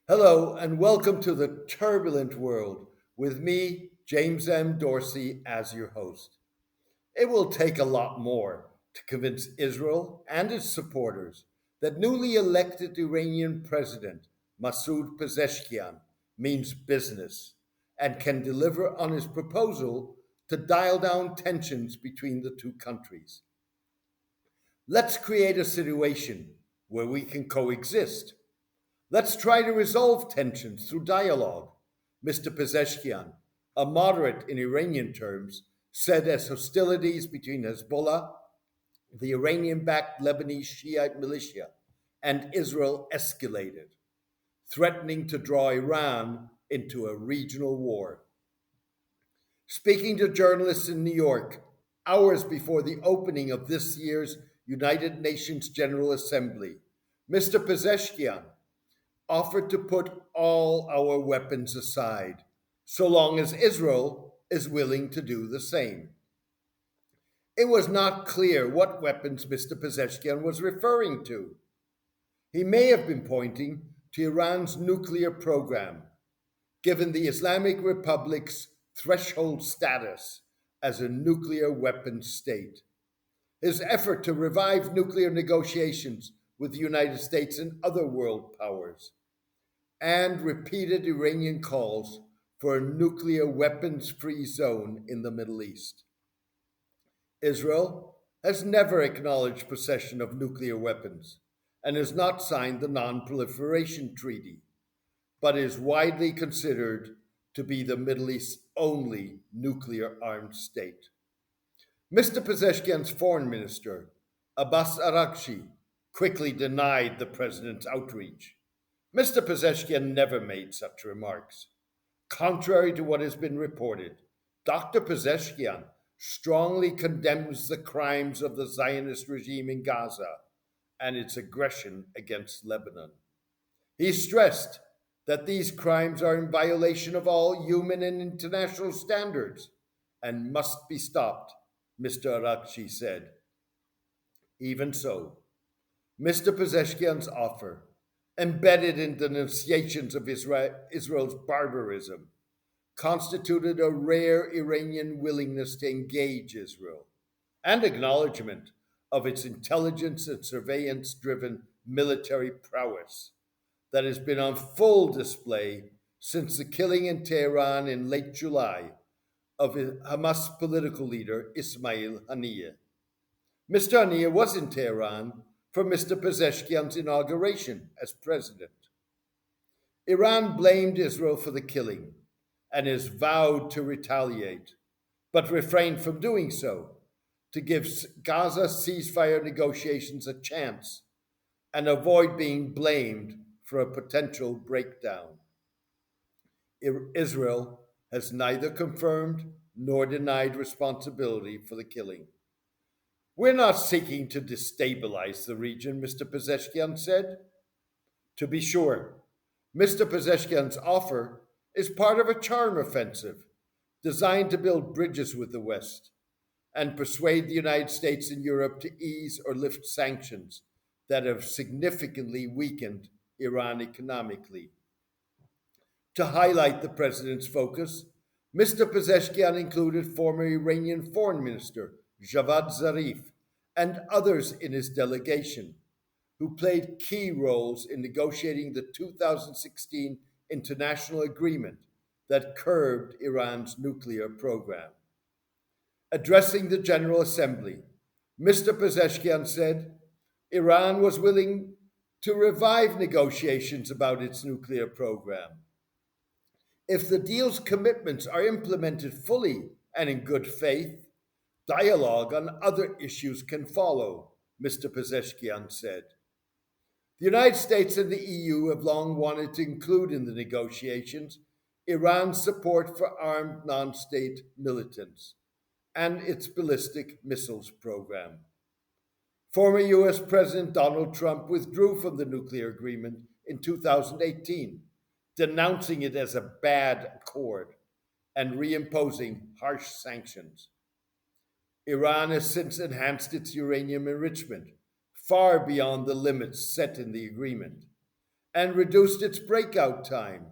Hello, and welcome to the turbulent world with me, James M. Dorsey, as your host. It will take a lot more to convince Israel and its supporters that newly elected Iranian President Masoud Pezeshkian means business and can deliver on his proposal to dial down tensions between the two countries. Let's create a situation where we can coexist. Let's try to resolve tensions through dialogue, Mr. Pezeshkian, a moderate in Iranian terms, said as hostilities between Hezbollah, the Iranian backed Lebanese Shiite militia, and Israel escalated, threatening to draw Iran into a regional war. Speaking to journalists in New York, hours before the opening of this year's United Nations General Assembly, Mr. Pezeshkian offered to put all our weapons aside, so long as Israel is willing to do the same. It was not clear what weapons Mr. Pezeshkian was referring to. He may have been pointing to Iran's nuclear program, given the Islamic Republic's threshold status as a nuclear weapons state. His effort to revive nuclear negotiations with the United States and other world powers and repeated Iranian calls for a nuclear weapons free zone in the Middle East. Israel has never acknowledged possession of nuclear weapons and has not signed the Non Proliferation Treaty, but is widely considered to be the Middle East's only nuclear armed state. Mr. Pezeshkian's foreign minister, Abbas Arakchi, quickly denied the president's outreach. Mr. Pezeshkian never made such remarks. Contrary to what has been reported, Dr. Pezeshkian strongly condemns the crimes of the Zionist regime in Gaza and its aggression against Lebanon. He stressed that these crimes are in violation of all human and international standards and must be stopped, Mr. Arakchi said. Even so, Mr. Pezeshkian's offer, embedded in denunciations of Israel's barbarism, constituted a rare Iranian willingness to engage Israel and acknowledgement of its intelligence and surveillance driven military prowess that has been on full display since the killing in Tehran in late July of Hamas political leader Ismail Haniyeh. Mr. Haniyeh was in Tehran for Mr. Pezeshkian's inauguration as president. Iran blamed Israel for the killing and has vowed to retaliate, but refrained from doing so to give Gaza ceasefire negotiations a chance and avoid being blamed for a potential breakdown. Israel has neither confirmed nor denied responsibility for the killing. We're not seeking to destabilize the region, Mr. Pezeshkian said. To be sure, Mr. Pezeshkian's offer is part of a charm offensive designed to build bridges with the West and persuade the United States and Europe to ease or lift sanctions that have significantly weakened Iran economically. To highlight the president's focus, Mr. Pezeshkian included former Iranian Foreign Minister Javad Zarif and others in his delegation who played key roles in negotiating the 2016 international agreement that curbed Iran's nuclear program. Addressing the General Assembly, Mr. Pezeshkian said Iran was willing to revive negotiations about its nuclear program. If the deal's commitments are implemented fully and in good faith, dialogue on other issues can follow, Mr. Pezeshkian said. The United States and the EU have long wanted to include in the negotiations Iran's support for armed non state militants and its ballistic missiles program. Former US President Donald Trump withdrew from the nuclear agreement in 2018, denouncing it as a bad accord and reimposing harsh sanctions. Iran has since enhanced its uranium enrichment far beyond the limits set in the agreement and reduced its breakout time,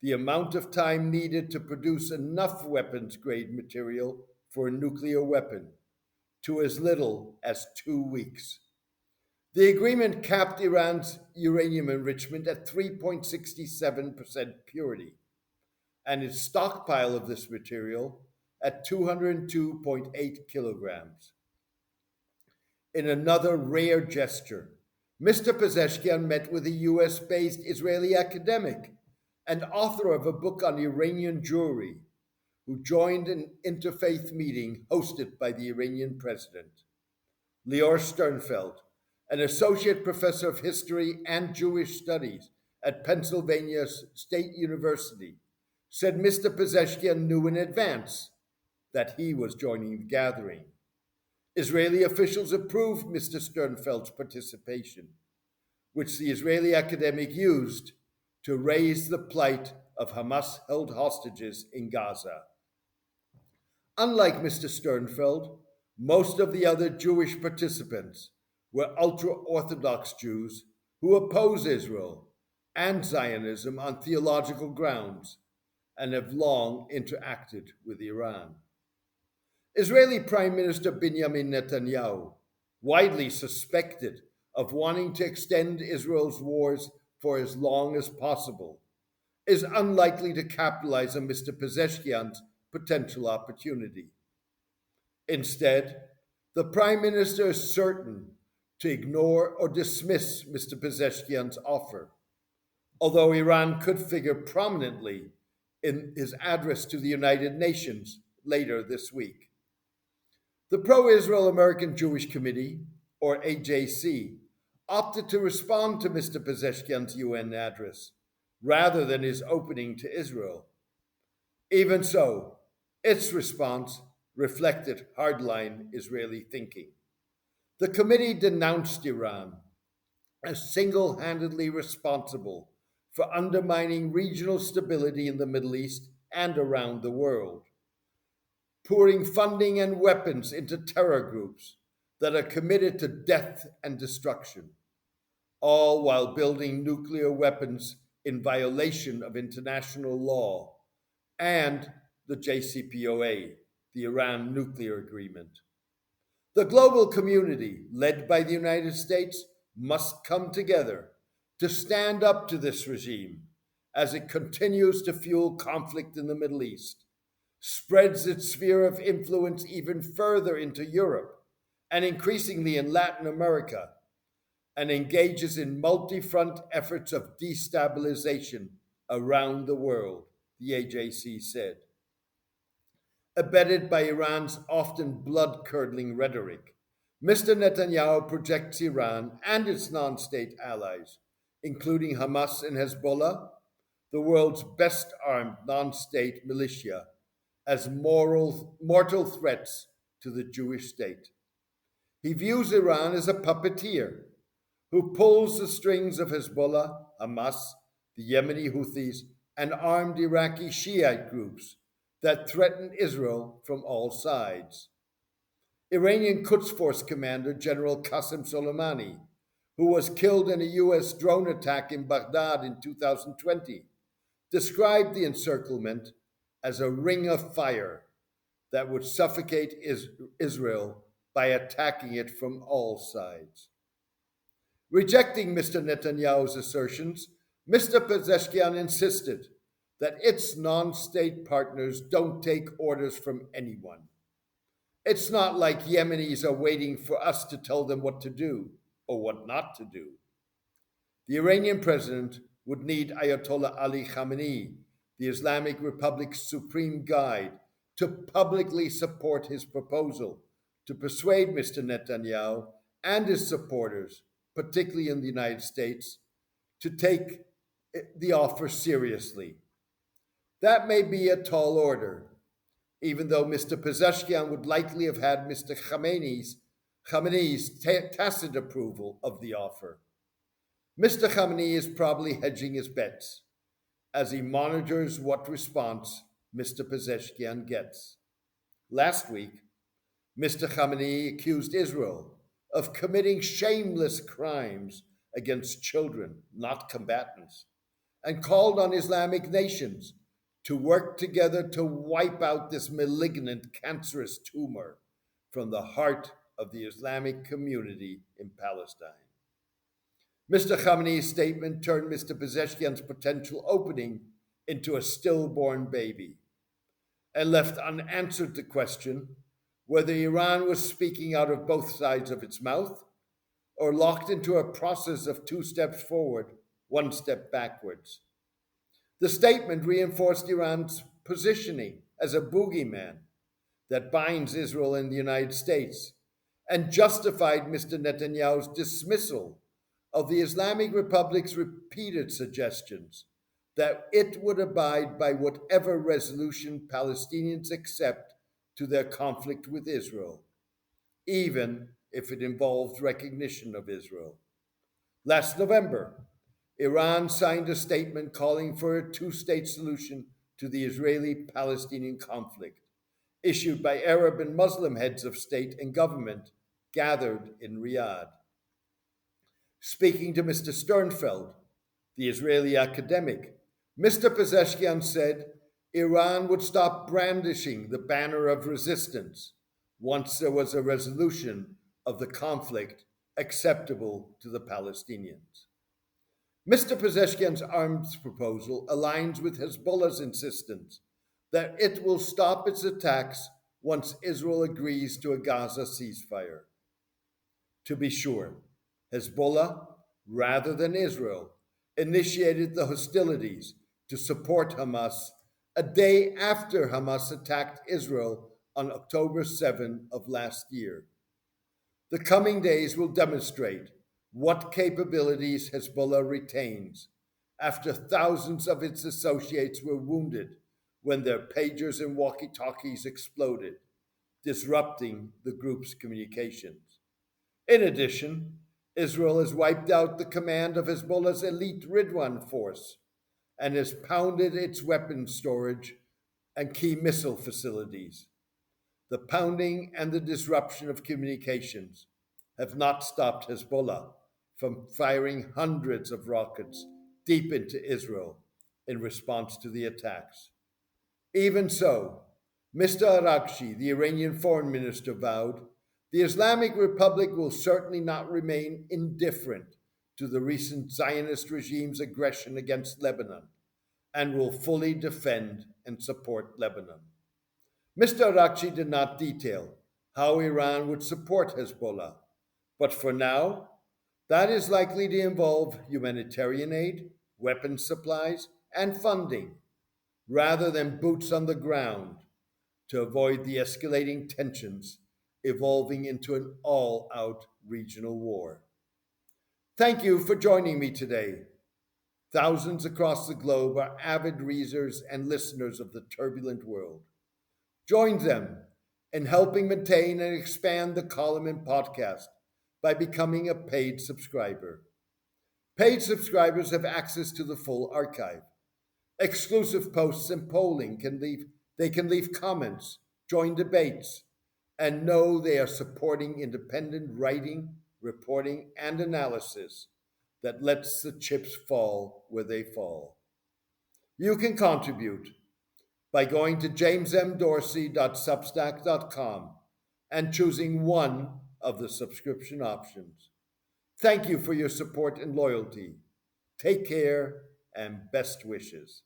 the amount of time needed to produce enough weapons grade material for a nuclear weapon, to as little as 2 weeks. The agreement capped Iran's uranium enrichment at 3.67% purity and its stockpile of this material at 202.8 kilograms. In another rare gesture, Mr. Pezeshkian met with a US based Israeli academic and author of a book on Iranian Jewry, who joined an interfaith meeting hosted by the Iranian president. Lior Sternfeld, an associate professor of history and Jewish studies at Pennsylvania State University, said Mr. Pezeshkian knew in advance that he was joining the gathering. Israeli officials approved Mr. Sternfeld's participation, which the Israeli academic used to raise the plight of Hamas held hostages in Gaza. Unlike Mr. Sternfeld, most of the other Jewish participants were ultra Orthodox Jews who oppose Israel and Zionism on theological grounds and have long interacted with Iran. Israeli Prime Minister Benjamin Netanyahu, widely suspected of wanting to extend Israel's wars for as long as possible, is unlikely to capitalize on Mr. Pezeshkian's potential opportunity. Instead, the Prime Minister is certain to ignore or dismiss Mr. Pezeshkian's offer, although Iran could figure prominently in his address to the United Nations later this week. The Pro-Israel American Jewish Committee, or AJC, opted to respond to Mr. Pezeshkian's UN address rather than his opening to Israel. Even so, its response reflected hardline Israeli thinking. The committee denounced Iran as single-handedly responsible for undermining regional stability in the Middle East and around the world, pouring funding and weapons into terror groups that are committed to death and destruction, all while building nuclear weapons in violation of international law and the JCPOA, the Iran nuclear agreement. The global community, led by the United States, must come together to stand up to this regime as it continues to fuel conflict in the Middle East, spreads its sphere of influence even further into Europe and increasingly in Latin America, and engages in multi-front efforts of destabilization around the world, the AJC said. Abetted by Iran's often blood-curdling rhetoric, Mr. Netanyahu projects Iran and its non-state allies, including Hamas and Hezbollah, the world's best-armed non-state militia, as mortal threats to the Jewish state. He views Iran as a puppeteer who pulls the strings of Hezbollah, Hamas, the Yemeni Houthis, and armed Iraqi Shiite groups that threaten Israel from all sides. Iranian Quds Force commander General Qasem Soleimani, who was killed in a US drone attack in Baghdad in 2020, described the encirclement as a ring of fire that would suffocate Israel by attacking it from all sides. Rejecting Mr. Netanyahu's assertions, Mr. Pezeshkian insisted that its non-state partners don't take orders from anyone. It's not like Yemenis are waiting for us to tell them what to do or what not to do. The Iranian president would need Ayatollah Ali Khamenei, the Islamic Republic's supreme guide, to publicly support his proposal to persuade Mr. Netanyahu and his supporters, particularly in the United States, to take the offer seriously. That may be a tall order, even though Mr. Pezeshkian would likely have had Mr. Khamenei's tacit approval of the offer. Mr. Khamenei is probably hedging his bets as he monitors what response Mr. Pezeshkian gets. Last week, Mr. Khamenei accused Israel of committing shameless crimes against children, not combatants, and called on Islamic nations to work together to wipe out this malignant, cancerous tumor from the heart of the Islamic community in Palestine. Mr. Khamenei's statement turned Mr. Pezeshkian's potential opening into a stillborn baby and left unanswered the question whether Iran was speaking out of both sides of its mouth or locked into a process of 2 steps forward, 1 step backwards. The statement reinforced Iran's positioning as a boogeyman that binds Israel and the United States and justified Mr. Netanyahu's dismissal of the Islamic Republic's repeated suggestions that it would abide by whatever resolution Palestinians accept to their conflict with Israel, even if it involves recognition of Israel. Last November, Iran signed a statement calling for a 2-state solution to the Israeli Palestinian conflict, issued by Arab and Muslim heads of state and government gathered in Riyadh. Speaking to Mr. Sternfeld, the Israeli academic, Mr. Pezeshkian said Iran would stop brandishing the banner of resistance once there was a resolution of the conflict acceptable to the Palestinians. Mr. Pezeshkian's arms proposal aligns with Hezbollah's insistence that it will stop its attacks once Israel agrees to a Gaza ceasefire. To be sure, Hezbollah, rather than Israel, initiated the hostilities to support Hamas a day after Hamas attacked Israel on October 7 of last year. The coming days will demonstrate what capabilities Hezbollah retains after thousands of its associates were wounded when their pagers and walkie-talkies exploded, disrupting the group's communications. In addition, Israel has wiped out the command of Hezbollah's elite Ridwan force and has pounded its weapons storage and key missile facilities. The pounding and the disruption of communications have not stopped Hezbollah from firing hundreds of rockets deep into Israel in response to the attacks. Even so, Mr. Arakchi, the Iranian foreign minister, vowed the Islamic Republic will certainly not remain indifferent to the recent Zionist regime's aggression against Lebanon and will fully defend and support Lebanon. Mr. Arakchi did not detail how Iran would support Hezbollah, but for now, that is likely to involve humanitarian aid, weapons supplies, and funding, rather than boots on the ground to avoid the escalating tensions evolving into an all-out regional war. Thank you for joining me today. Thousands across the globe are avid readers and listeners of the turbulent world. Join them in helping maintain and expand the column and podcast by becoming a paid subscriber. Paid subscribers have access to the full archive, exclusive posts and polling. They can leave comments, join debates, and know they are supporting independent writing, reporting, and analysis that lets the chips fall where they fall. You can contribute by going to jamesmdorsey.substack.com and choosing one of the subscription options. Thank you for your support and loyalty. Take care and best wishes.